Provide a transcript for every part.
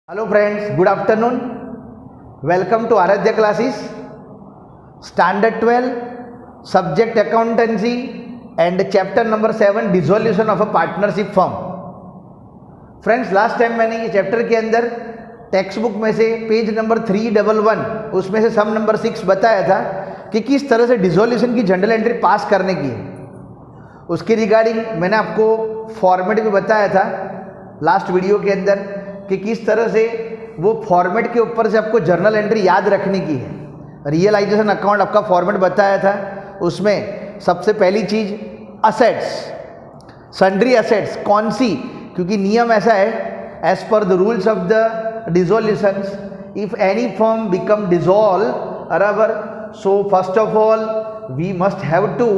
Hello friends, good afternoon. Welcome to Aradhya classes. Standard 12, subject accountancy and chapter number 7 dissolution of a partnership firm. Friends, last time मैंने ये chapter के अंदर text book में से page number 311 उसमें से सम number 6 बताया था कि किस तरह से डिसोल्यूशन की जनरल एंट्री पास करने की है। उसके रिगार्डिंग मैंने आपको फॉर्मेट भी बताया था लास्ट वीडियो के अंदर कि किस तरह से वो फॉर्मेट के ऊपर से आपको जर्नल एंट्री याद रखने की है। रियलाइजेशन अकाउंट आपका फॉर्मेट बताया था, उसमें सबसे पहली चीज़ असेट्स, सन्ड्री असेट्स कौन सी, क्योंकि नियम ऐसा है as per the rules of the dissolutions if any firm become dissolve बराबर, so first of all we must have to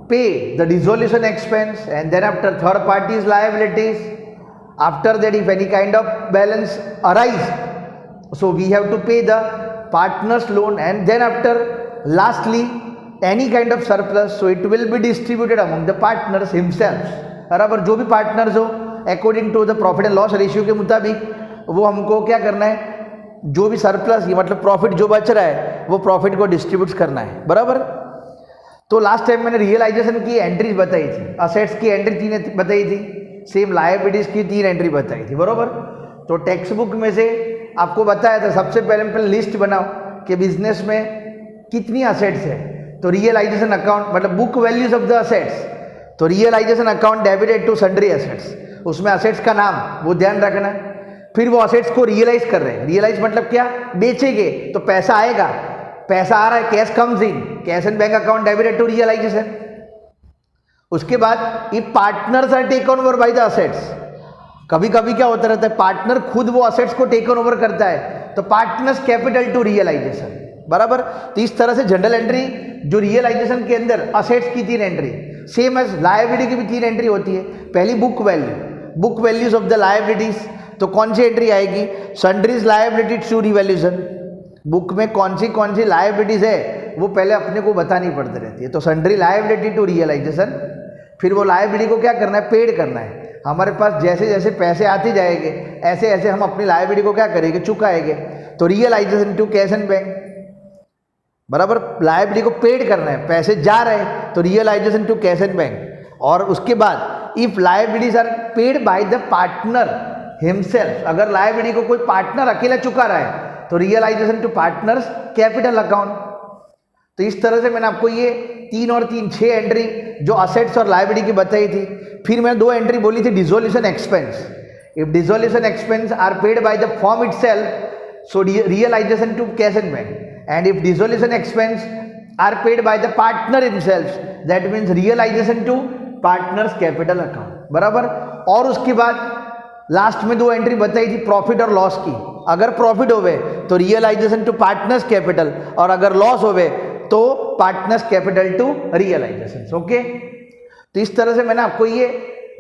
pay the dissolution expense and then after third parties liabilities. After that, if any kind of balance arise, so we have to pay the partner's loan, and then after lastly any kind of surplus, so it will be distributed among the partners himself. बराबर, जो भी partners हो according to the profit and loss ratio के मुताबिक वो हमको क्या करना है, जो भी सरप्लस ये मतलब प्रॉफिट जो बच रहा है वो प्रॉफिट को डिस्ट्रीब्यूट करना है. बराबर. तो लास्ट टाइम मैंने रियलाइजेशन की एंट्रीज बताई थी, असेट्स की एंट्री 3 बताई थी, सेम लायबिलिटीज की 3 एंट्री बताई थी. बरोबर. तो टेक्स्ट बुक में से आपको बताया था सबसे पहले लिस्ट बनाओ कि बिजनेस में कितनी असेट्स है. तो रियलाइजेशन अकाउंट मतलब book values of the assets, तो realisation account debited to sundry assets, उसमें असेट्स का नाम वो ध्यान रखना है. फिर वो असेट्स को रियलाइज कर रहे हैं, रियलाइज मतलब क्या, बेचेंगे तो पैसा आएगा, पैसा आ रहा है, cash comes in, cash and bank account debited to realisation. उसके बाद if partners are taken over by the assets, कभी कभी क्या होता रहता है पार्टनर खुद वो असेट्स को टेकन ओवर करता है, तो पार्टनर्स कैपिटल टू रियलाइजेशन. बराबर. तो इस तरह से जनरल एंट्री जो रियलाइजेशन के अंदर असेट्स की 3 एंट्री, सेम एज लायबिलिटी की भी 3 एंट्री होती है. पहली book value, book values of the liabilities, तो कौन सी एंट्री आएगी, sundries liability to revaluation. Book में कौन सी लायबिलिटीज है वो पहले अपने को बतानी पड़ती रहती है. तो सन्ड्री लायबिलिटी टू रियलाइजेशन, फिर वो लायबिलिटी को क्या करना है, पेड करना है. हमारे पास जैसे जैसे पैसे आते जाएंगे ऐसे ऐसे हम अपनी लायबिलिटी को क्या करेंगे, चुकाएंगे. तो realisation to cash and bank. बराबर. लायबिलिटी को पेड करना है, पैसे जा रहे हैं, तो realisation to cash and bank. और उसके बाद if liabilities are paid by the partner himself, अगर लायबिलिटी को कोई पार्टनर अकेला चुका रहा है तो realisation to partners capital account. तो इस तरह से मैंने आपको ये 3 और 3 6 एंट्री जो असेट्स और लायबिलिटी की बताई थी. फिर मैंने 2 एंट्री बोली थी dissolution expense. If dissolution expense are paid by the firm itself, so realisation to cash and bank. And if dissolution expense are paid by the partner himself, that means realisation to partners capital account. बराबर. और उसके बाद last में 2 entry बताई थी profit और loss की. अगर प्रॉफिट होवे तो रियलाइजेशन टू पार्टनर्स कैपिटल, और अगर लॉस होवे तो partners capital to realisation. Okay. तो इस तरह से मैंने आपको ये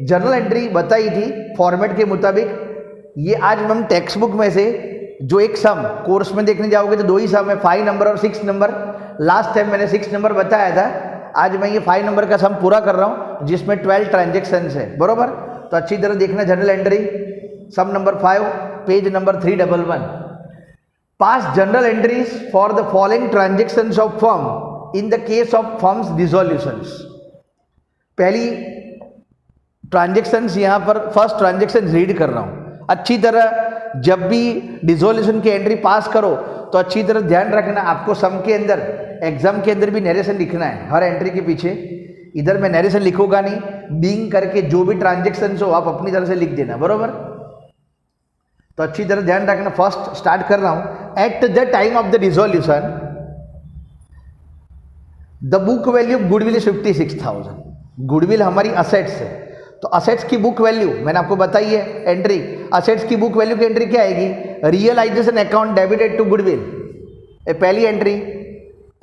जर्नल एंट्री बताई थी फॉर्मेट के मुताबिक. ये आज हम टेक्स्ट बुक में से जो एक सम कोर्स में देखने जाओगे तो 2 ही सम है, 5 नंबर और 6 नंबर. लास्ट टाइम मैंने 6 नंबर बताया था, आज मैं ये 5 नंबर का सम पूरा कर रहा हूँ जिसमें 12 ट्रांजेक्शन्स है. बरोबर. तो अच्छी तरह देखना journal entry sum number 5 page number 311. Pass journal entries for the following transactions of firm in the case of firms dissolutions. पहली ट्रांजेक्शन्स यहाँ पर फर्स्ट ट्रांजेक्शन रीड कर रहा हूँ. अच्छी तरह जब भी डिसोल्यूशन की एंट्री पास करो तो अच्छी तरह ध्यान रखना, आपको सम के अंदर एग्जाम के अंदर भी नरेशन लिखना है हर एंट्री के पीछे. इधर मैं नरेशन लिखूंगा नहीं, बीइंग करके जो भी ट्रांजेक्शन्स हो आप अपनी तरह से लिख देना. बरोबर. तो अच्छी तरह ध्यान रखना. फर्स्ट स्टार्ट कर रहा हूं. Eight the time of the dissolution the book value goodwill is 56,000. Goodwill हमारी असेट्स है, तो असेट्स की बुक वैल्यू मैंने आपको बताई है एंट्री. असेट्स की बुक वैल्यू की एंट्री क्या आएगी, realisation account debited to goodwill. पहली एंट्री.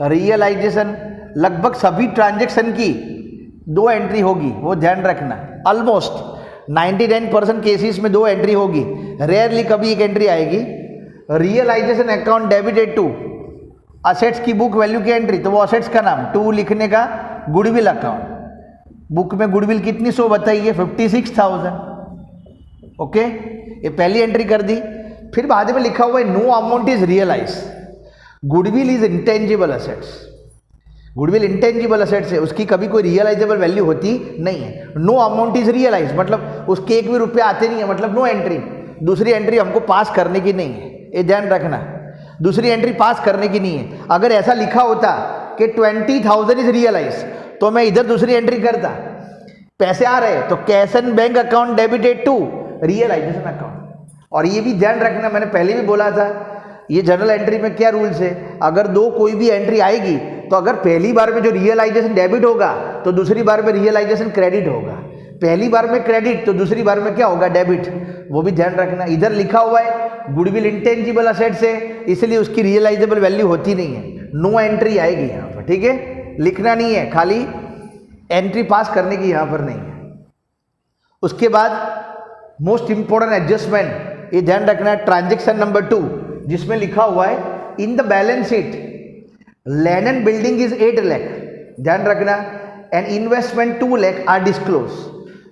रियलाइजेशन लगभग सभी ट्रांजेक्शन की 2 एंट्री होगी, वो ध्यान रखना. ऑलमोस्ट 99% केसेस में 2 एंट्री होगी, रेयरली कभी एक एंट्री आएगी. Realisation account debited to assets की बुक वैल्यू की एंट्री, तो वो असेट्स का नाम 2 लिखने का, गुडविल अकाउंट. बुक में गुडविल कितनी 100 बताइए, 56,000. ओके. ये पहली एंट्री कर दी. फिर बाद में लिखा हुआ है no amount is realise. Goodwill is intangible assets, goodwill intangible assets है, उसकी कभी कोई रियलाइजेबल वैल्यू होती नहीं है। नो अमाउंट इज रियलाइज मतलब उसके एक भी रुपये आते नहीं है, मतलब नो एंट्री, दूसरी एंट्री हमको पास करने की नहीं है, ये ध्यान रखना, दूसरी एंट्री पास करने की नहीं है। अगर ऐसा लिखा होता कि 20,000 इज रियलाइज तो मैं इधर दूसरी एंट्री करता, पैसे आ रहे तो cash and bank account debited to realisation account. और ये भी ध्यान रखना, मैंने पहले भी बोला था, ये जर्नल एंट्री में क्या रूल्स है, अगर दो कोई भी एंट्री आएगी तो अगर पहली बार में जो रियलाइजेशन डेबिट होगा तो दूसरी बार में रियलाइजेशन क्रेडिट होगा, पहली बार में क्रेडिट तो दूसरी बार में क्या होगा, डेबिट, वो भी ध्यान रखना। इधर लिखा हुआ है गुडविल इंटेंजिबल असेट्स है, इसलिए उसकी रियलाइजेबल वैल्यू होती नहीं है, नो एंट्री आएगी यहाँ पर, ठीक है, लिखना नहीं है, खाली एंट्री पास करने की यहाँ पर नहीं है। उसके बाद मोस्ट इंपॉर्टेंट एडजस्टमेंट, ये ध्यान रखना है, ट्रांजेक्शन नंबर 2 जिसमें लिखा हुआ है in the balance sheet land and building is 8 lakh, ध्यान रखना, and investment 2 lakh are disclose.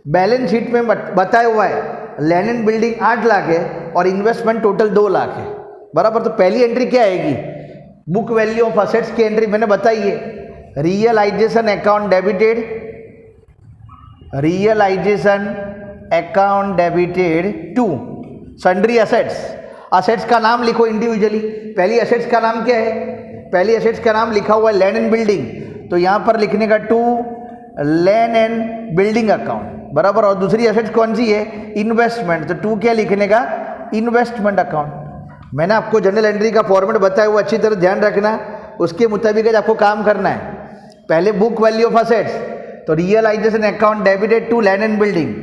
Balance sheet में बताया हुआ है लैंड एंड बिल्डिंग 8 लाख है और इन्वेस्टमेंट टोटल 2 लाख है, बराबर। तो पहली एंट्री क्या आएगी, बुक वैल्यू ऑफ असेट्स की एंट्री मैंने बताई है, realisation account debited, realisation account debited to sundry assets. Assets का नाम लिखो इंडिविजुअली, पहली असेट्स का नाम क्या है, पहली असेट्स का नाम लिखा हुआ है लैंड एंड बिल्डिंग, तो यहाँ पर लिखने का to land and building account, बराबर। और दूसरी असेट्स कौन सी है, इन्वेस्टमेंट, तो टू क्या लिखने का, इन्वेस्टमेंट अकाउंट। मैंने आपको जनरल एंट्री का फॉर्मेट बताया हुआ, अच्छी तरह ध्यान रखना, उसके मुताबिक आपको काम करना है। पहले बुक वैल्यू ऑफ असेट्स, तो realisation account debited to land and building,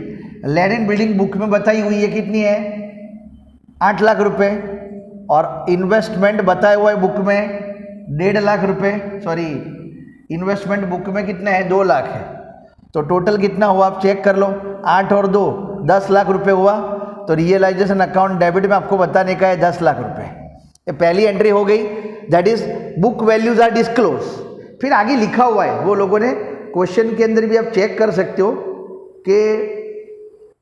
land and building book में बताई हुई है कितनी है, 8 लाख रुपए, और इन्वेस्टमेंट बताया हुआ है बुक में 1.5 लाख रुपए, सॉरी इन्वेस्टमेंट बुक में कितना है, 2 लाख है, तो टोटल कितना हुआ आप चेक कर लो, 8 और 2 10 लाख रुपए हुआ। तो रियलाइजेशन अकाउंट डेबिट में आपको बताने का है 10 लाख रुपए, ये पहली एंट्री हो गई, that is book values are disclose. फिर आगे लिखा हुआ है, वो लोगों ने क्वेश्चन के अंदर भी आप चेक कर सकते हो कि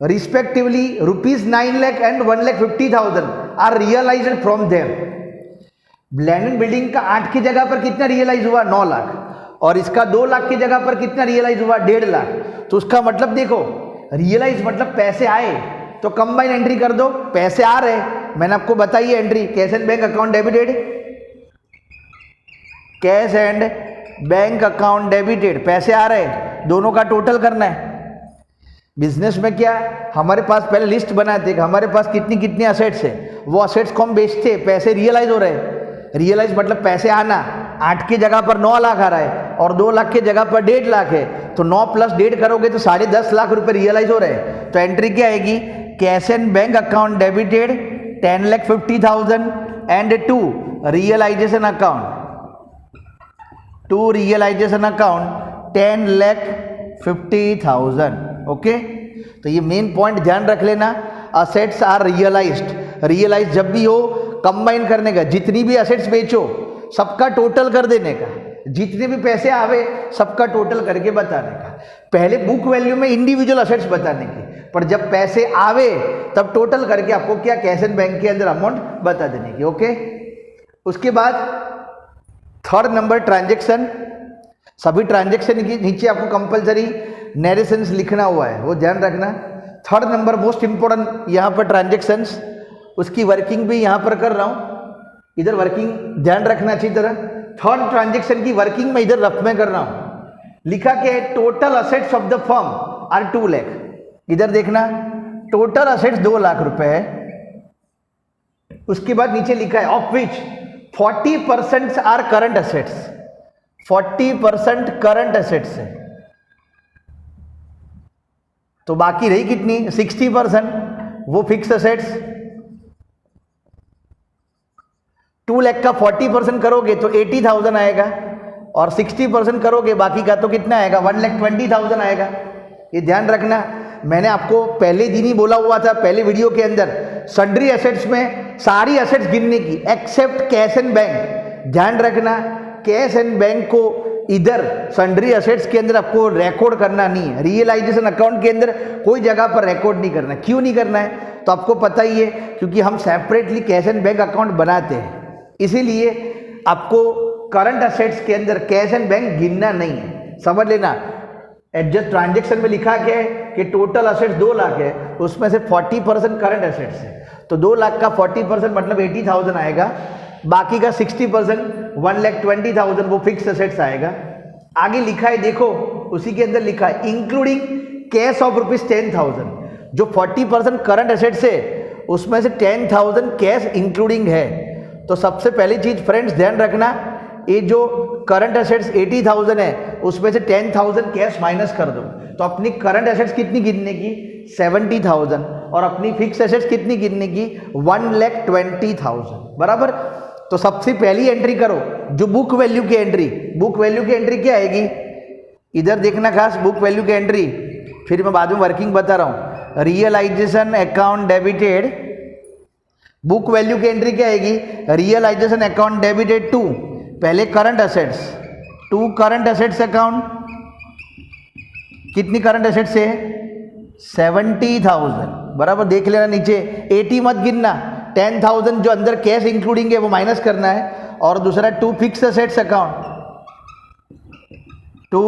respectively ₹9 lakh and 1,50,000 are realised from them. Land and building का 8 की जगह पर कितना रियलाइज हुआ, 9 लाख, और इसका 2 लाख की जगह पर कितना रियलाइज हुआ, 1.5 लाख। तो उसका मतलब देखो, रियलाइज मतलब पैसे आए, तो कंबाइन एंट्री कर दो, पैसे आ रहे, मैंने आपको बताई है entry, cash and bank account debited, cash and bank account debited, पैसे आ रहे, दोनों का टोटल करना है। बिजनेस में क्या, हमारे पास पहले लिस्ट बनाते कि हमारे पास कितनी कितनी असेट्स है, वो असेट्स को हम बेचते, पैसे रियलाइज हो रहे, रियलाइज मतलब पैसे आना, 8 की जगह पर 9 लाख आ रहा है और 2 लाख की जगह पर 1.5 लाख है, तो 9 + 1.5 करोगे तो 10.5 लाख रुपए रियलाइज हो रहे हैं। तो एंट्री क्या आएगी, cash and bank account debited 10,50,000 and to realisation account, to realisation account 10,50,000, okay. तो ये मेन पॉइंट ध्यान रख लेना, असेट्स आर रियलाइज्ड, रियलाइज जब भी हो कंबाइन करने का, जितनी भी असेट्स बेचो सबका टोटल कर देने का, जितने भी पैसे आवे सबका टोटल करके बताने का। पहले बुक वैल्यू में इंडिविजुअल असेट्स बताने की, पर जब पैसे आवे तब टोटल करके आपको क्या, कैश एंड बैंक के अंदर अमाउंट बता देने की, ओके। उसके बाद 3rd नंबर ट्रांजेक्शन, सभी ट्रांजेक्शन के नीचे आपको कंपलसरी नरेशंस लिखना हुआ है, वो ध्यान रखना। 3rd नंबर मोस्ट इंपॉर्टेंट यहाँ पर ट्रांजेक्शंस, उसकी वर्किंग भी यहाँ पर कर रहा हूँ, इधर वर्किंग ध्यान रखना अच्छी तरह। 3rd ट्रांजेक्शन की वर्किंग में इधर रफ में कर रहा हूँ, लिखा क्या है, total assets of the firm are 2 lakh, इधर देखना टोटल असेट्स 2 लाख रुपए है। उसके बाद नीचे लिखा है of which 40% are current assets, 40% current assets है, तो बाकी रही कितनी, 60%, वो फिक्स असेट्स। 2 लाख का 40% करोगे तो 80,000 आएगा, और 60% करोगे बाकी का तो कितना आएगा, 1,20,000 आएगा। ये ध्यान रखना, मैंने आपको पहले दिन ही बोला हुआ था, पहले वीडियो के अंदर, सन्ड्री असेट्स में सारी असेट्स गिनने की एक्सेप्ट कैश एंड बैंक। ध्यान रखना, कैश एंड बैंक को इधर सन्ड्री असेट्स के अंदर आपको रिकॉर्ड करना नहीं है, रियलाइजेशन अकाउंट के अंदर कोई जगह पर रिकॉर्ड नहीं करना। क्यों नहीं करना है, तो आपको पता ही है, क्योंकि हम separately cash and bank account बनाते हैं, इसीलिए आपको करंट असेट्स के अंदर कैश एंड बैंक गिनना नहीं है। समझ लेना, एडजस्ट ट्रांजेक्शन में लिखा क्या है कि टोटल असेट्स 2 लाख है, उसमें से 40% करंट असेट्स है, तो 2 लाख का 40% मतलब 80,000 आएगा, बाकी का 60% 1,20,000 वो फिक्स असेट्स आएगा। आगे लिखा है देखो, उसी के अंदर लिखा है इंक्लूडिंग कैश ऑफ ₹10,000, जो 40% करंट असेट्स है उसमें से 10,000 कैश इंक्लूडिंग है। तो सबसे पहली चीज फ्रेंड्स ध्यान रखना, ये जो करंट असेट्स 80,000 है उसमें से 10,000 कैश माइनस कर दो, तो अपनी करंट असेट्स कितनी गिनने की 70,000 और अपनी फिक्स असेट्स कितनी गिनने की 1,20,000 बराबर। तो सबसे पहली एंट्री करो जो बुक वैल्यू की एंट्री, बुक वैल्यू की एंट्री क्या आएगी, इधर देखना खास बुक वैल्यू की एंट्री, फिर मैं बाद में वर्किंग बता रहा हूं। Realisation account debited, book value की एंट्री क्या आएगी, रियलाइजेशन अकाउंट डेबिटेड टू पहले current assets, to current assets account, कितनी करंट असेट्स है 70,000 बराबर। देख लेना नीचे 80 मत गिनना, 10,000 जो अंदर कैश इंक्लूडिंग है वो माइनस करना है, और दूसरा to fix assets account, to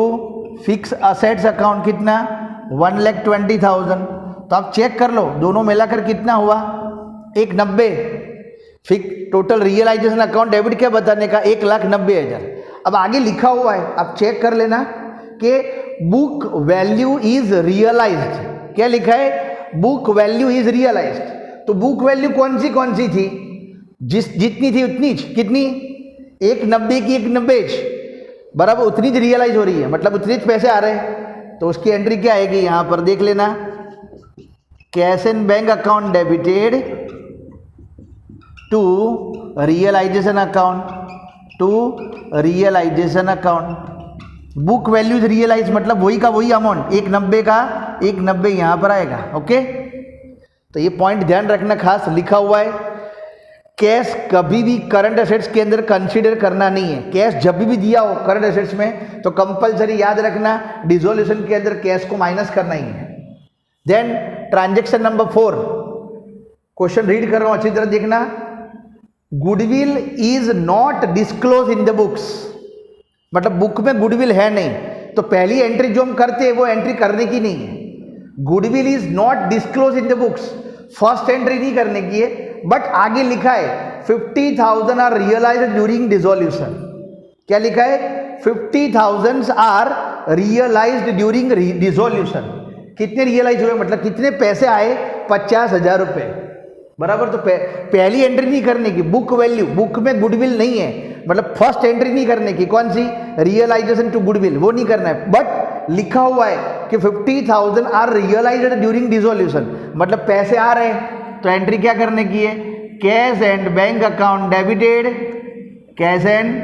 fix assets account कितना 1,20,000। तो आप चेक कर लो दोनों मिलाकर कितना हुआ 190। Fix total realisation account debit क्या बताने का 1,90,000। अब आगे लिखा हुआ है, आप चेक कर लेना कि बुक वैल्यू इज रियलाइज्ड, क्या लिखा है बुक वैल्यू इज रियलाइज्ड। तो बुक वैल्यू कौन सी थी, जितनी थी उतनी, कितनी 190 की 190 बराबर उतनी ज रियलाइज हो रही है, मतलब उतने पैसे आ रहे हैं। तो उसकी एंट्री क्या आएगी यहां पर देख लेना, cash and bank account debited to realisation account, to realisation account. Book values realise मतलब वही का वही अमाउंट 190 का 190 यहां पर आएगा। ओके, तो ये पॉइंट ध्यान रखना खास, लिखा हुआ है कैश कभी भी करंट असेट्स के अंदर कंसीडर करना नहीं है। कैश जब भी दिया हो करंट असेट्स में तो कंपलसरी याद रखना डिसोल्यूशन के अंदर कैश को माइनस करना ही है। Then transaction number 4, question read कर रहा हूं अच्छी तरह देखना। Goodwill is not disclose in the books, मतलब बुक में गुडविल है नहीं, तो पहली एंट्री जो हम करते हैं वो एंट्री करने की नहीं है। Goodwill is not disclose in the books, first entry नहीं करने की है, बट आगे लिखा है 50,000 आर रियलाइज्ड ड्यूरिंग डिसोल्यूशन। क्या लिखा है 50,000 आर रियलाइज्ड ड्यूरिंग डिसोल्यूशन। कितने रियलाइज हुए मतलब कितने पैसे आए 50,000 रुपए बराबर। तो पहली एंट्री नहीं करने की, बुक वैल्यू, बुक में गुडविल नहीं है, मतलब फर्स्ट एंट्री नहीं करने की, कौन सी रियलाइजेशन टू गुडविल, वो नहीं करना है। बट लिखा हुआ है कि 50,000 आर रियलाइज्ड ड्यूरिंग डिसोल्यूशन, मतलब पैसे आ रहे हैं, तो एंट्री क्या करने की है cash and bank account debited, cash and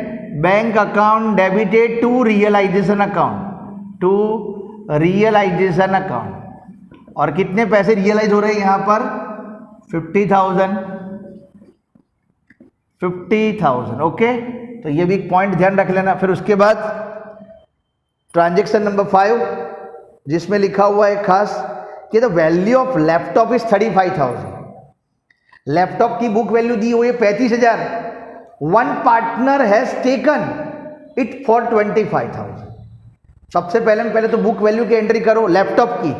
bank account debited to realisation account, to realisation account. और कितने पैसे रियलाइज हो रहे हैं यहां पर 50,000। ओके, तो ये भी एक पॉइंट ध्यान रख लेना। फिर उसके बाद ट्रांजेक्शन नंबर 5 जिसमें लिखा हुआ है खास कि the value of laptop is 35,000। Laptop की बुक वैल्यू दी हुई है 35,000, one partner has taken it for 25,000। सबसे पहले तो बुक वैल्यू की एंट्री करो लैपटॉप की,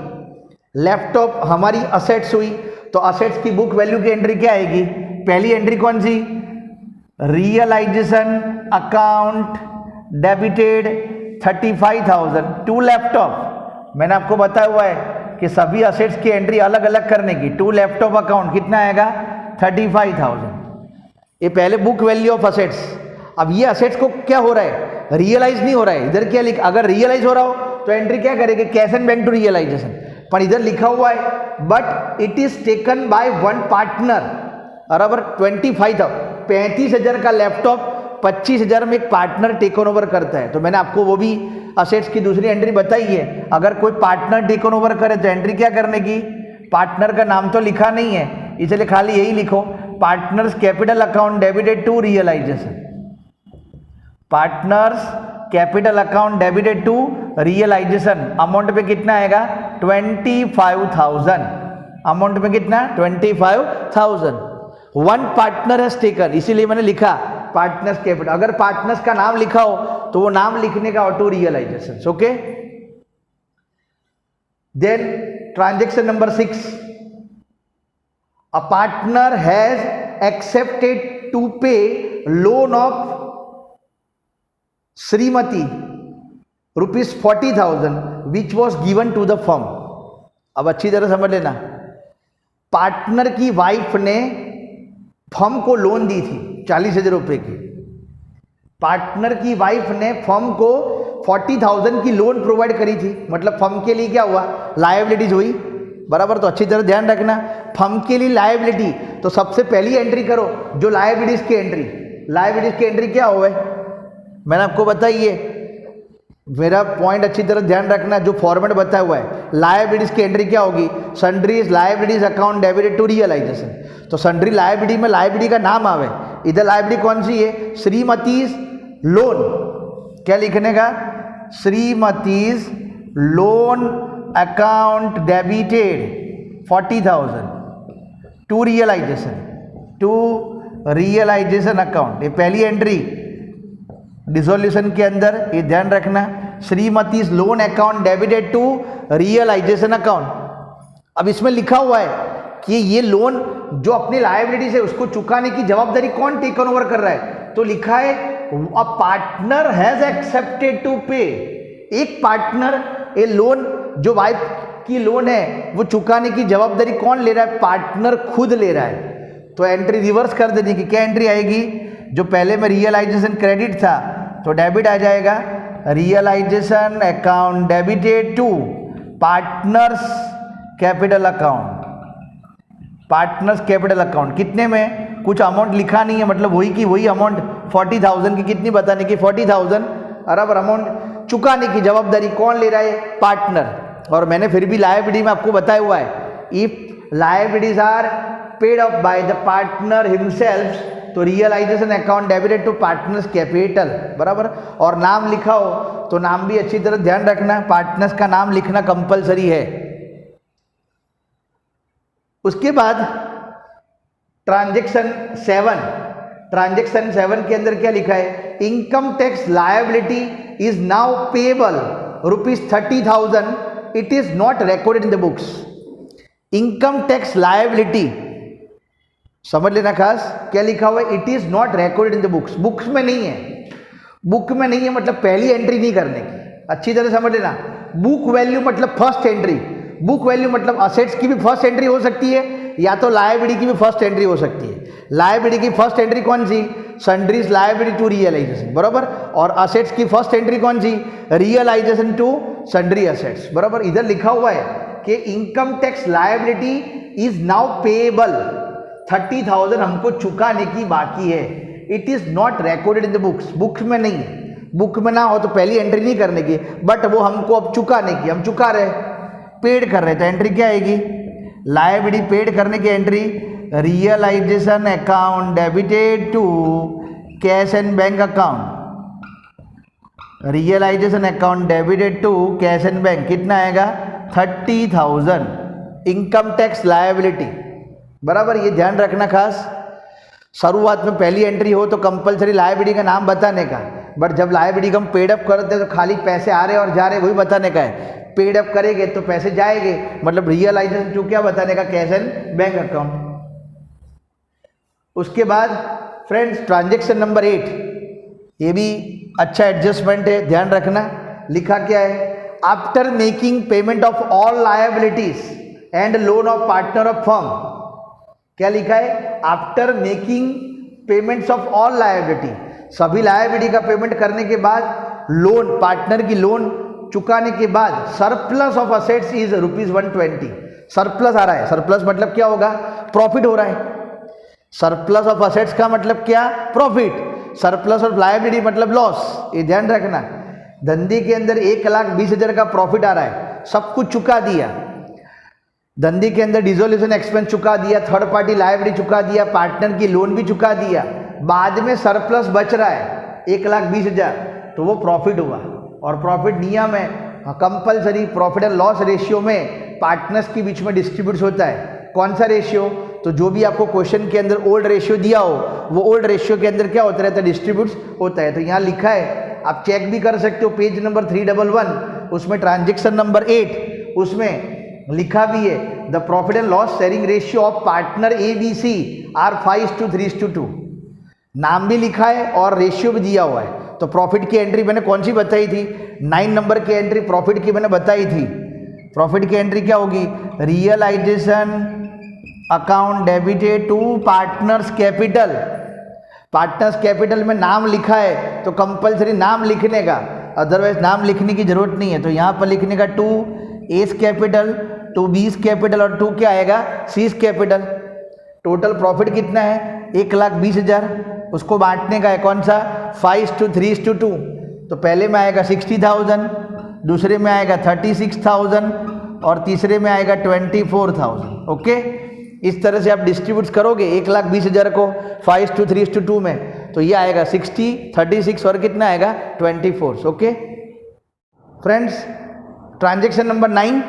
लैपटॉप हमारी असेट्स हुई, तो असेट्स की बुक वैल्यू की एंट्री क्या आएगी, पहली एंट्री कौन सी realisation account debited 35,000 to laptop. मैंने आपको बताया हुआ है कि सभी असेट्स की एंट्री अलग अलग करने की। टू लैपटॉप अकाउंट कितना आएगा 35,000, ये पहले बुक वैल्यू ऑफ असेट्स। अब ये असेट्स को क्या हो रहा है रियलाइज नहीं हो रहा है, इधर क्या लिखा, अगर रियलाइज हो रहा हो तो एंट्री क्या करेंगे cash and bank to realisation, पर इधर लिखा हुआ है but it is taken by one partner बराबर 35,000 का लैपटॉप 25,000 में एक पार्टनर टेक ओवर करता है। तो मैंने आपको वो भी असेट्स की दूसरी एंट्री बताई है, अगर कोई पार्टनर टेक ओवर करे तो एंट्री क्या करने की, पार्टनर का नाम तो लिखा नहीं है इसलिए खाली यही लिखो partners capital account debited to realisation, partners capital account debited to realisation. Amount पे कितना आएगा 25,000 अमाउंट में कितना 25,000 वन पार्टनर हैज टेकन, इसीलिए मैंने लिखा पार्टनर्स कैपिटल। अगर पार्टनर्स का नाम लिखा हो तो वो नाम लिखने का auto realisation. Okay, then transaction number 6, a partner has accepted to pay loan of Shrimati ₹40,000 which was given to the firm. अब अच्छी तरह समझ लेना, पार्टनर की वाइफ ने फर्म को लोन दी थी 40,000 रुपए की। पार्टनर की वाइफ ने फर्म को 40,000 की लोन प्रोवाइड करी थी, मतलब फर्म के लिए क्या हुआ, लायबिलिटीज हुई, बराबर। तो अच्छी तरह ध्यान रखना, फर्म के लिए लायबिलिटी, तो सबसे पहली एंट्री करो जो लायबिलिटीज की एंट्री। लायबिलिटीज की एंट्री क्या हुआ है मैंने आपको बताइए, मेरा पॉइंट अच्छी तरह ध्यान रखना, जो फॉर्मेट बताया हुआ है। लायबिलिटीज की एंट्री क्या होगी, sundries liabilities account debited to realisation. तो सन्ड्री लायबिलिटी में लायबिलिटी का नाम आवे, इधर लायबिलिटी कौन सी है, श्रीमतीज लोन। क्या लिखने का, Shrimati's loan account debited 40,000 to realisation account. ये पहली एंट्री डिसोल्यूशन के अंदर, ये ध्यान रखना, Shrimati's loan account debited to realisation account. अब इसमें लिखा हुआ है कि ये लोन जो अपनी लायबिलिटी है उसको चुकाने की जवाबदारी कौन टेकन ओवर कर रहा है, तो लिखा है a partner has accepted to pay. एक पार्टनर, ये लोन जो वाइफ की लोन है वो चुकाने की जवाबदारी कौन ले रहा है, पार्टनर खुद ले रहा है। तो एंट्री रिवर्स कर देने की, क्या एंट्री आएगी, जो पहले में रियलाइजेशन क्रेडिट था तो डेबिट आ जाएगा, realisation account debited to partners capital account. Partners capital account कितने में, कुछ अमाउंट लिखा नहीं है, मतलब वही की वही अमाउंट 40,000 की, कितनी बताने की 40,000, बराबर। अमाउंट चुकाने की जवाबदारी कौन ले रहा है, पार्टनर। और मैंने फिर भी लायबिलिटी में आपको बताया हुआ है, if liabilities are paid off by the partner himself तो realisation account debited to partners capital, बराबर। और नाम लिखा हो तो नाम भी अच्छी तरह ध्यान रखना, पार्टनर्स का नाम लिखना कंपलसरी है। उसके बाद ट्रांजेक्शन 7 के अंदर क्या लिखा है, income tax liability is now payable ₹30,000, it is not recorded in the books. Income tax liability समझ लेना खास, क्या लिखा हुआ है, it is not recorded in the books. Books में नहीं है, बुक में नहीं है मतलब पहली एंट्री नहीं करने की, अच्छी तरह समझ लेना। बुक वैल्यू मतलब फर्स्ट एंट्री, बुक वैल्यू मतलब असेट्स की भी फर्स्ट एंट्री हो सकती है या तो लायबिलिटी की भी फर्स्ट एंट्री हो सकती है। लायबिलिटी की फर्स्ट एंट्री कौन सी, सन्ड्रीज लायबिलिटी टू रियलाइजेशन, बराबर। और असेट्स की फर्स्ट एंट्री कौन सी, रियलाइजेशन टू सन्ड्री असेट्स, बराबर। इधर लिखा हुआ है कि income tax liability is now payable, 30,000 हमको चुकाने की बाकी है, it is not recorded in the books. Books में नहीं है, बुक में ना हो तो पहली एंट्री नहीं करने की, बट वो हमको अब चुकाने की, हम चुका रहे, पेड कर रहे, तो एंट्री क्या आएगी, लायबिलिटी पेड करने की entry, realisation account debited to cash and bank account. Realisation account debited to cash and bank कितना आएगा, 30,000 इनकम टैक्स लायबिलिटी, बराबर। ये ध्यान रखना खास, शुरुआत में पहली एंट्री हो तो कंपलसरी लायबिलिटी का नाम बताने का, बट जब लायबिलिटी हम पेड अप करते हैं तो खाली पैसे आ रहे और जा रहे वही बताने का है। पेड अप करेंगे तो पैसे जाएंगे, मतलब रियलाइजेशन टू क्या बताने का, कैश एंड बैंक अकाउंट। उसके बाद फ्रेंड्स ट्रांजेक्शन नंबर 8, ये भी अच्छा एडजस्टमेंट है, ध्यान रखना। लिखा क्या है, after making payment of all liabilities and loan of partner of firm. क्या लिखा है, after making payments of all liability, सभी लायबिलिटी का पेमेंट करने के बाद, लोन पार्टनर की लोन चुकाने के बाद, surplus of assets is ₹120। Surplus आ रहा है, सरप्लस मतलब क्या होगा, प्रॉफिट हो रहा है। सरप्लस ऑफ असेट्स का मतलब क्या, प्रॉफिट। सरप्लस ऑफ लायबिलिटी मतलब लॉस, ये ध्यान रखना। धंधे के अंदर 1,20,000 का प्रॉफिट आ रहा है, सब कुछ चुका दिया, धंधे के अंदर डिसोल्यूशन एक्सपेंस चुका दिया, थर्ड पार्टी लायबिलिटी चुका दिया, पार्टनर की लोन भी चुका दिया, बाद में सरप्लस बच रहा है 1,20,000, तो वो प्रॉफिट हुआ। और प्रॉफिट नियम है, compulsory profit and loss ratio में पार्टनर्स के बीच में डिस्ट्रीब्यूट होता है। कौन सा रेशियो? तो जो भी आपको क्वेश्चन के अंदर ओल्ड रेशियो दिया हो वो ओल्ड रेशियो के अंदर क्या होता रहता है? डिस्ट्रीब्यूट्स होता है। तो यहाँ लिखा है, आप चेक भी कर सकते हो, पेज नंबर 311 उसमें ट्रांजेक्शन नंबर 8 उसमें लिखा भी है, the profit and loss sharing ratio of partner ABC are 5:3:2। नाम भी लिखा है और रेशियो भी दिया हुआ है। तो प्रॉफिट की एंट्री मैंने कौन सी बताई थी? 9 नंबर की एंट्री प्रॉफिट की मैंने बताई थी। प्रॉफिट की एंट्री क्या होगी? Realisation account debited to partners capital. Partners capital में नाम लिखा है तो कंपलसरी नाम लिखने का, अदरवाइज नाम लिखने की जरूरत नहीं है। तो यहाँ पर लिखने का 2 एस कैपिटल, 2 बीस कैपिटल और 2 क्या आएगा? सीस कैपिटल। टोटल प्रॉफिट कितना है? 1,20,000। उसको बांटने का है कौन सा? 5:3:2। तो पहले में आएगा 60,000, दूसरे में आएगा 36,000 और तीसरे में आएगा 24,000। ओके, इस तरह से आप डिस्ट्रीब्यूट करोगे 1,20,000 को 5:3:2 में, तो ये आएगा 60, 36 और कितना आएगा? 24। ओके फ्रेंड्स, ट्रांजेक्शन नंबर 9,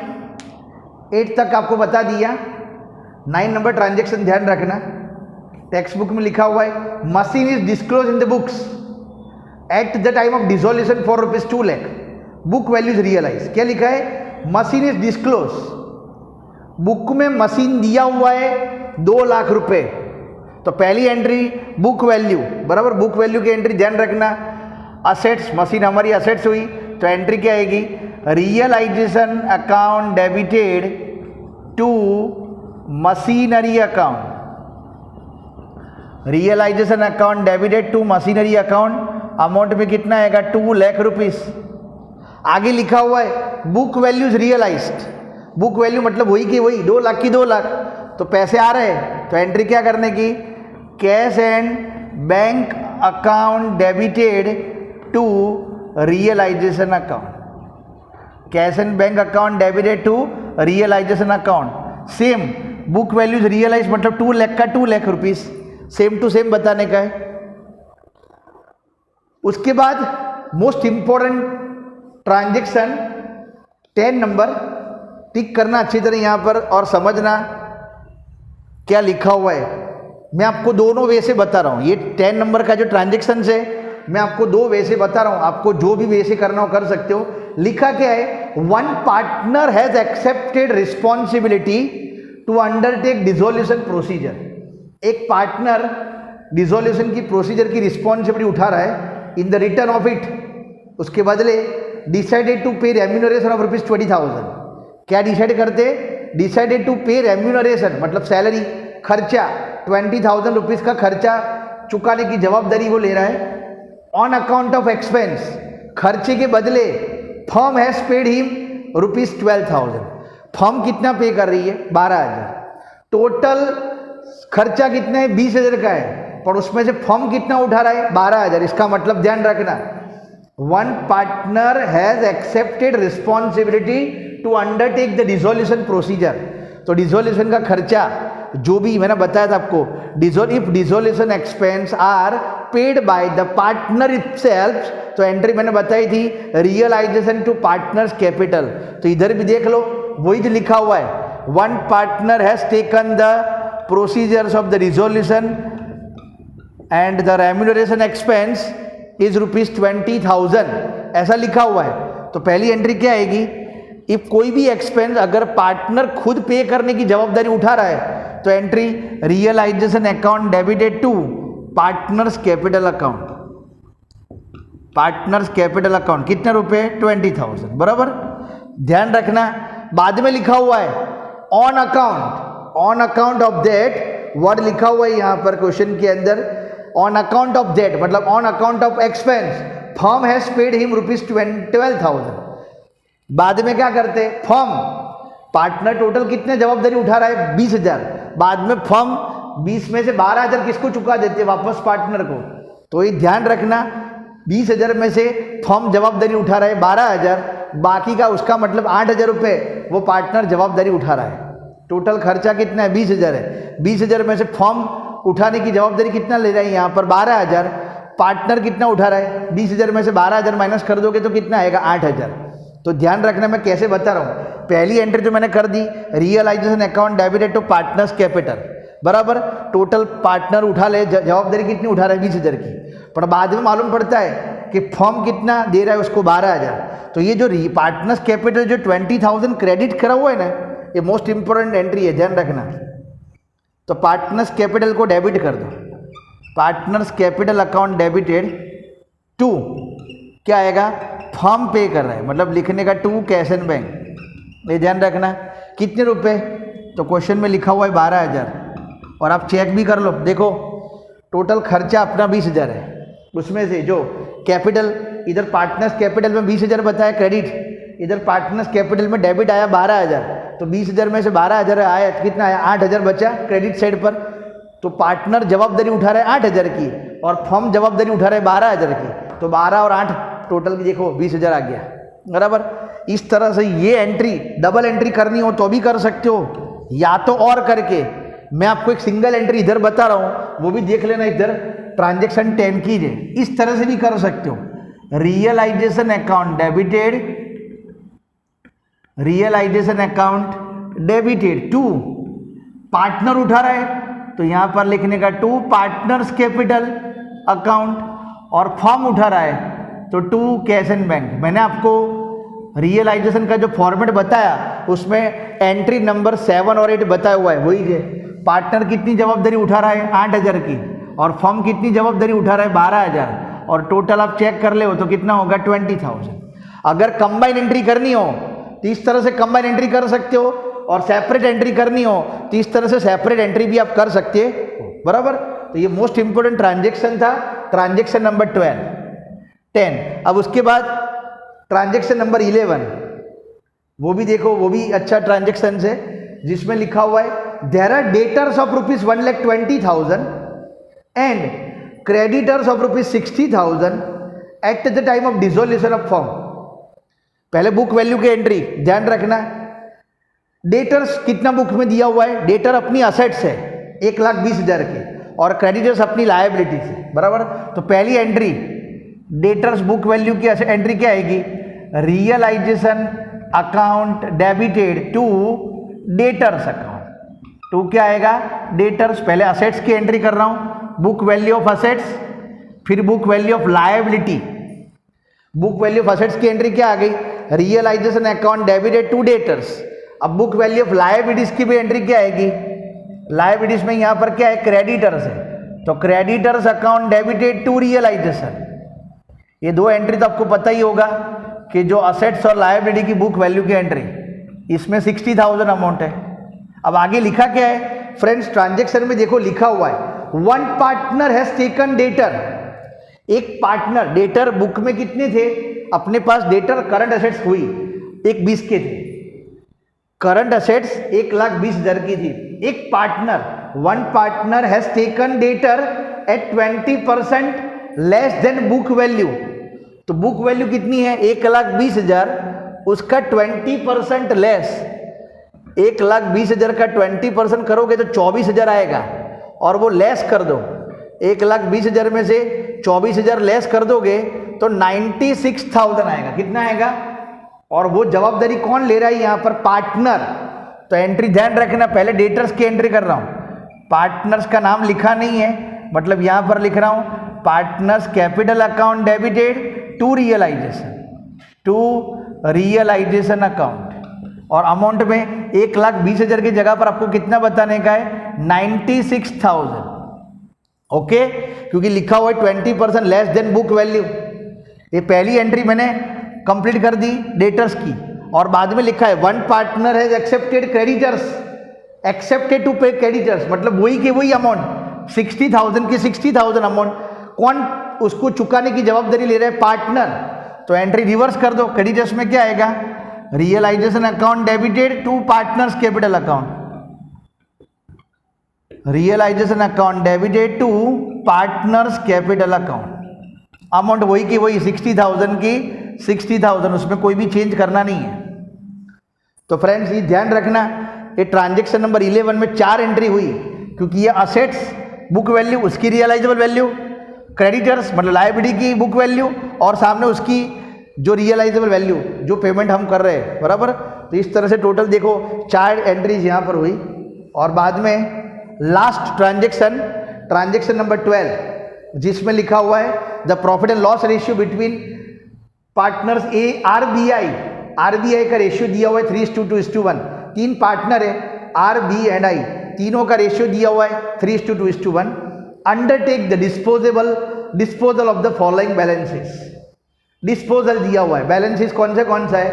8 तक आपको बता दिया। 9 नंबर ट्रांजेक्शन ध्यान रखना, टेक्स्ट बुक में लिखा हुआ है, machine is disclose in the books at the time of dissolution for ₹2 lakh, book values realise. क्या लिखा है? मशीन इज डिस्क्लोज, बुक में मशीन दिया हुआ है 2 लाख रुपए। तो पहली एंट्री बुक वैल्यू, बराबर, बुक वैल्यू की एंट्री ध्यान रखना। असेट्स, मशीन हमारी असेट्स हुई, तो एंट्री क्या आएगी? Realisation account debited to machinery account. Realisation account debited to machinery account, amount में कितना आएगा? 2 लाख रुपीस। आगे लिखा हुआ है book values realised, book value मतलब वही की वही, 2 लाख की 2 लाख। तो पैसे आ रहे हैं तो एंट्री क्या करने की? Cash and bank account debited to realisation account. Cash and bank account debited to realisation account. Same book values realise मतलब 2 लाख का 2 lakh rupees, same to same बताने का है। उसके बाद मोस्ट इंपॉर्टेंट ट्रांजेक्शन 10 नंबर, टिक करना अच्छी तरह यहां पर और समझना क्या लिखा हुआ है। मैं आपको दोनों वे से बता रहा हूं, ये 10 नंबर का जो ट्रांजेक्शन है मैं आपको 2 वे से बता रहा हूं, आपको जो भी वे से करना हो कर सकते हो। लिखा क्या है? 1 partner has accepted responsibility to undertake dissolution procedure. एक पार्टनर डिसोल्यूशन की प्रोसीजर की रिस्पॉन्सिबिलिटी उठा रहा है in the return of it, उसके बदले decided to pay remuneration of ₹20,000। क्या डिसाइड करते? डिसाइडेड टू पे रेम्यूनरेशन मतलब सैलरी, खर्चा, 20,000 रुपीज़ का खर्चा चुकाने की जवाबदारी वो ले रहा है। ऑन अकाउंट ऑफ एक्सपेंस, खर्चे के बदले firm has paid him ₹12,000। Firm कितना पे कर रही है? 12,000। टोटल खर्चा कितना है? 20,000 का है, पर उसमें से फर्म कितना उठा रहा है? 12,000। इसका मतलब ध्यान रखना, 1 partner has accepted responsibility to undertake the dissolution procedure. तो डिसोल्यूशन का खर्चा जो भी मैंने बताया था आपको, if dissolution expense are paid by the partner itself, तो एंट्री मैंने बताई थी रियलाइजेशन टू पार्टनर्स कैपिटल। तो इधर भी देख लो वही जो लिखा हुआ है, 1 partner has taken the procedures of the dissolution and the remuneration expense is ₹20,000, ऐसा लिखा हुआ है। तो पहली एंट्री क्या आएगी? इफ कोई भी एक्सपेंस अगर पार्टनर खुद पे करने की जवाबदारी उठा रहा है तो entry realisation account debited to partners capital account. Partners capital account कितने रुपए? 20,000, बराबर। ध्यान रखना बाद में लिखा हुआ है on account, on account of that word लिखा हुआ है यहां पर क्वेश्चन के अंदर, ऑन अकाउंट ऑफ दैट मतलब on account of expense firm has paid him ₹12,000। बाद में क्या करते? फर्म, पार्टनर टोटल कितने जवाबदारी उठा रहा है? 20,000। बाद में फर्म 20 में से 12,000 किसको चुका देते? वापस पार्टनर को। तो ये ध्यान रखना, 20,000 में से फर्म जवाबदारी उठा रहा है 12,000, बाकी का उसका मतलब 8,000 रुपये वो पार्टनर जवाबदारी उठा रहा है। टोटल खर्चा कितना है? 20,000 है। 20,000 में से फर्म उठाने की जवाबदारी कितना ले रहा है यहाँ पर? 12,000। पार्टनर कितना उठा रहा है? 20,000 में से 12,000 माइनस कर दोगे तो कितना आएगा? 8,000। तो ध्यान रखना मैं कैसे बता रहा हूँ। पहली एंट्री जो मैंने कर दी, realisation account debited to partners capital, बराबर टोटल पार्टनर उठा ले, जवाबदारी कितनी उठा रहा है 20,000 की, पर बाद में मालूम पड़ता है कि फॉर्म कितना दे रहा है उसको 12,000। तो ये जो पार्टनर्स कैपिटल जो 20,000 क्रेडिट करा हुआ है ना, ये मोस्ट इंपॉर्टेंट एंट्री है, ध्यान रखना। तो पार्टनर्स कैपिटल को डेबिट कर दो, partners capital account debited to, क्या आएगा, फर्म पे कर रहा है, मतलब लिखने का टू कैश एंड बैंक, ये ध्यान रखना। कितने रुपए, तो क्वेश्चन में लिखा हुआ है 12,000, और आप चेक भी कर लो, देखो टोटल खर्चा अपना 20,000 है, उसमें से जो कैपिटल इधर पार्टनर्स कैपिटल में 20,000 बताया क्रेडिट, इधर पार्टनर्स कैपिटल में डेबिट आया 12,000, तो 20,000 में से 12,000 आया, कितना आया 8,000 बचा क्रेडिट साइड पर। तो पार्टनर जवाबदारी उठा रहा है 8,000 की और फर्म जवाबदारी उठा रहा है 12,000 की, तो 12 और 8 टोटल की देखो 20,000 आ गया, बराबर। इस तरह से ये एंट्री डबल एंट्री करनी हो तो भी कर सकते हो, या तो और करके मैं आपको एक सिंगल एंट्री इधर बता रहा हूँ, वो भी देख लेना, इधर ट्रांजेक्शन 10 कीजिए, इस तरह से भी कर सकते हो। Realisation account debited, realisation account debited to partner उठा रहा है, तो यहां पर लिखने का टू पार्टनर्स कैपिटल अकाउंट, और फर्म उठा रहा है तो टू कैश एंड बैंक। मैंने आपको रियलाइजेशन का जो फॉर्मेट बताया उसमें एंट्री नंबर 7 और 8 बताया हुआ है, वही है। पार्टनर कितनी जवाबदारी उठा रहा है 8,000 की, और फर्म कितनी जवाबदारी उठा रहा है 12,000, और टोटल आप चेक कर ले हो तो कितना होगा 20,000। अगर कंबाइन एंट्री करनी हो तो इस तरह से कंबाइन एंट्री कर सकते हो, और सेपरेट एंट्री करनी हो तो इस तरह से सेपरेट एंट्री भी आप कर सकते हो, बराबर। तो ये मोस्ट इंपोर्टेंट ट्रांजेक्शन था, ट्रांजेक्शन नंबर 10। अब उसके बाद ट्रांजेक्शन नंबर 11, वो भी देखो, वो भी अच्छा ट्रांजेक्शन है, जिसमें लिखा हुआ है there are debtors of rupees 1,20,000 and creditors of rupees 60,000 at the time of dissolution of firm. पहले बुक वैल्यू की एंट्री ध्यान रखना। डेटर्स कितना बुक में दिया हुआ है, डेटर अपनी असेट्स है 1,20,000 के, और क्रेडिटर्स अपनी लायबिलिटी है, बराबर। तो पहली एंट्री डेटर्स बुक वैल्यू की एंट्री क्या आएगी, realisation account debited to debtors account, to क्या आएगा डेटर्स। पहले असेट्स की एंट्री कर रहा हूं, बुक वैल्यू ऑफ असेट्स, फिर book value of liability. Book value of assets की एंट्री क्या आ गई, realisation account debited to debtors. अब बुक वैल्यू ऑफ लायबिलिटीज की भी एंट्री क्या आएगी, लायबिलिटीज में यहां पर क्या है क्रेडिटर्स है, तो creditors account debited to realisation. ये दो एंट्री तो आपको पता ही होगा कि जो असेट्स और लायबिलिटी की बुक वैल्यू की एंट्री, इसमें 60,000 अमाउंट है। अब आगे लिखा क्या है फ्रेंड्स, ट्रांजेक्शन में देखो लिखा हुआ है one partner has taken debtor. एक पार्टनर, डेटर बुक में कितने थे अपने पास, डेटर करंट असेट्स हुई 1,20 के थे, करंट असेट्स 1,20,000 की थी। एक पार्टनर, one partner has taken debtor at 20% less than book value. तो बुक वैल्यू कितनी है 1,20,000, उसका 20% लेस, 1,20,000 का 20% करोगे तो 24,000 आएगा, और वो लेस कर दो 1,20,000 में से 24,000 लेस कर दोगे तो 96,000 आएगा। कितना आएगा, और वो जवाबदारी कौन ले रहा है यहाँ पर, पार्टनर। तो एंट्री ध्यान रखना, पहले डेटर्स की एंट्री कर रहा हूँ, पार्टनर्स का नाम लिखा नहीं है, मतलब यहाँ पर लिख रहा हूँ partners capital account debited to realisation, to realisation account, और अमाउंट में 1,20,000 की जगह पर आपको कितना बताने का है 96,000। ओके, क्योंकि लिखा हुआ है 20% लेस देन बुक वैल्यू। ये पहली एंट्री मैंने कंप्लीट कर दी डेटर्स की, और बाद में लिखा है one partner has accepted creditors, accepted to pay creditors, मतलब वही के वही अमाउंट 60,000 की 60,000 अमाउंट, कौन उसको चुकाने की जवाबदारी ले रहा है, पार्टनर। तो एंट्री रिवर्स कर दो, क्रेडिटर्स में क्या आएगा, realisation account debited to partners capital account, realisation account debited to partners capital account, amount वही की वही 60,000 की 60,000, उसमें कोई भी चेंज करना नहीं है। तो फ्रेंड्स ये ध्यान रखना, ये ट्रांजेक्शन नंबर 11 में 4 एंट्री हुई, क्योंकि ये असेट्स बुक वैल्यू, उसकी रियलाइजेबल वैल्यू, क्रेडिटर्स मतलब लायबिलिटी की बुक वैल्यू, और सामने उसकी जो रियलाइजेबल वैल्यू, जो पेमेंट हम कर रहे हैं, बराबर। तो इस तरह से टोटल देखो 4 एंट्रीज यहाँ पर हुई। और बाद में लास्ट ट्रांजेक्शन नंबर 12, जिसमें लिखा हुआ है the profit and loss ratio between partners A RBI का रेशियो दिया हुआ है 3:2:1। 3 पार्टनर है आर बी एंड आई, तीनों का रेशियो दिया हुआ है 3:2:1। Undertake the disposal of the following balances. Disposal दिया हुआ है, बैलेंसेस कौन सा है,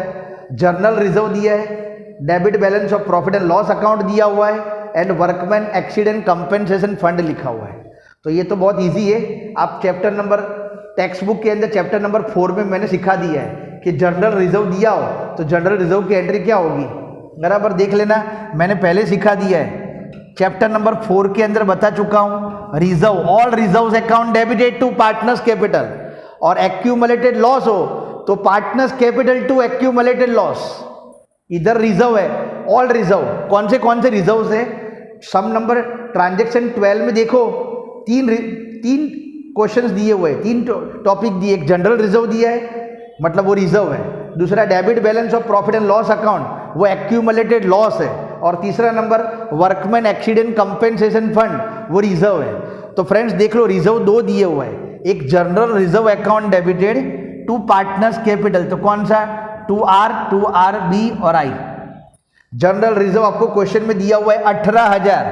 जर्नल रिजर्व दिया है, debit balance of profit and loss account दिया हुआ है, and workman accident compensation fund लिखा हुआ है। तो ये तो बहुत इजी है। आप चैप्टर नंबर टेक्स्ट बुक के अंदर चैप्टर नंबर 4 में मैंने सिखा दिया है कि जनरल रिजर्व दिया हो तो जनरल रिजर्व की एंट्री क्या होगी, बराबर देख लेना, मैंने पहले सिखा दिया है। चैप्टर नंबर 4 के अंदर बता चुका हूं, reserve, all reserves account debited to partners capital, और एक्यूमुलेटेड लॉस हो तो partners capital to accumulated loss. इधर रिजर्व है, ऑल रिजर्व, कौन से रिजर्व है, सम नंबर ट्रांजेक्शन 12 में देखो तीन क्वेश्चंस दिए हुए हैं, 3 टॉपिक दिए, एक जनरल रिजर्व दिया है मतलब वो रिजर्व है, दूसरा debit balance of profit and loss account वो एक्यूमुलेटेड लॉस है, और तीसरा number workman accident compensation fund वो रिजर्व है। तो फ्रेंड्स देख लो, रिजर्व 2 दिए हुए हैं, एक general reserve account debited to partners capital, तो कौन सा, 2R, B और I। जनरल रिजर्व आपको क्वेश्चन में दिया हुआ है 18,000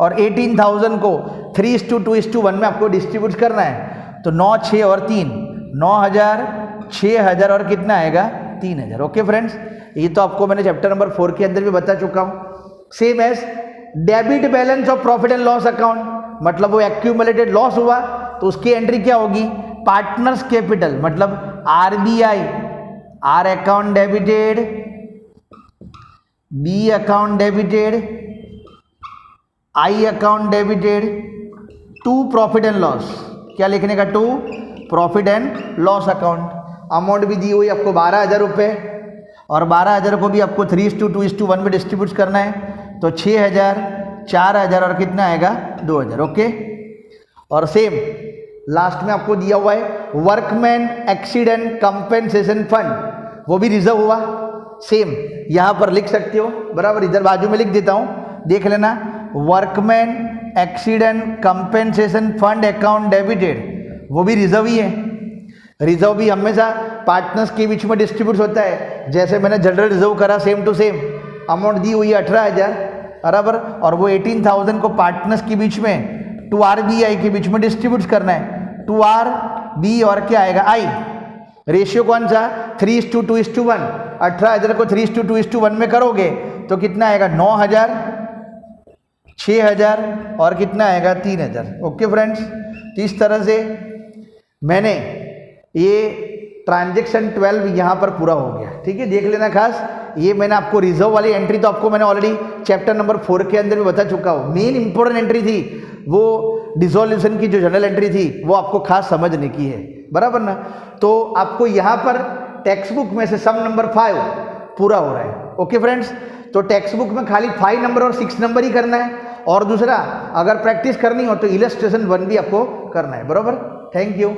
और 18,000 को 3:2:1 में आपको डिस्ट्रीब्यूट करना है। तो 9, 6 और 3, 9,000, 6,000 और कितना आएगा, 3,000। ओके फ्रेंड्स, ये तो आपको मैंने चैप्टर नंबर 4 के अंदर भी बता चुका हूँ। Same as debit balance of profit and loss account, मतलब वो एक्यूमुलेटेड लॉस हुआ तो उसकी एंट्री क्या होगी, पार्टनर्स कैपिटल, मतलब RBI, R account debited, B account debited, I account debited to profit and loss, क्या लिखने का, to profit and loss account. Amount भी दी हुई आपको 12,000 रुपये, और 12,000 को भी आपको 3:2:1 में डिस्ट्रीब्यूट करना है, तो 6,000, 4,000 और कितना आएगा, 2,000। ओके, और सेम लास्ट में आपको दिया हुआ है वर्कमैन एक्सीडेंट कंपेंसेशन फंड, वो भी रिजर्व हुआ, सेम यहाँ पर लिख सकते हो, बराबर, इधर बाजू में लिख देता हूँ, देख लेना, workman accident compensation fund account debited, वो भी रिजर्व ही है। रिजर्व भी हमेशा पार्टनर्स के बीच में डिस्ट्रीब्यूट होता है, जैसे मैंने जनरल रिजर्व करा सेम टू सेम, अमाउंट दी हुई है 18,000, बराबर, और वो 18,000 को पार्टनर्स के बीच में 2RBI के बीच में डिस्ट्रीब्यूट करना है, 2RB और क्या आएगा, I। रेशियो कौन सा, 3:2:1, 18,000 को 3:2:1 में करोगे तो कितना आएगा, 9,000, 6,000 और कितना आएगा, 3,000। ओके फ्रेंड्स, तो इस तरह से मैंने ये ट्रांजेक्शन 12 यहाँ पर पूरा हो गया। ठीक है, देख लेना खास, ये मैंने आपको रिजर्व वाली एंट्री तो आपको मैंने ऑलरेडी चैप्टर नंबर 4 के अंदर भी बता चुका हूँ। मेन इंपॉर्टेंट एंट्री थी वो डिसोल्यूशन की, जो जनरल एंट्री थी वो आपको खास समझने की है, बराबर ना। तो आपको यहाँ पर टेक्स्ट बुक में से सम नंबर 5 पूरा हो रहा है। ओके फ्रेंड्स, तो टेक्स्ट बुक में खाली 5 नंबर और 6 नंबर ही करना है, और दूसरा अगर प्रैक्टिस करनी हो तो इलस्ट्रेशन 1 भी आपको करना है, बराबर। Thank you.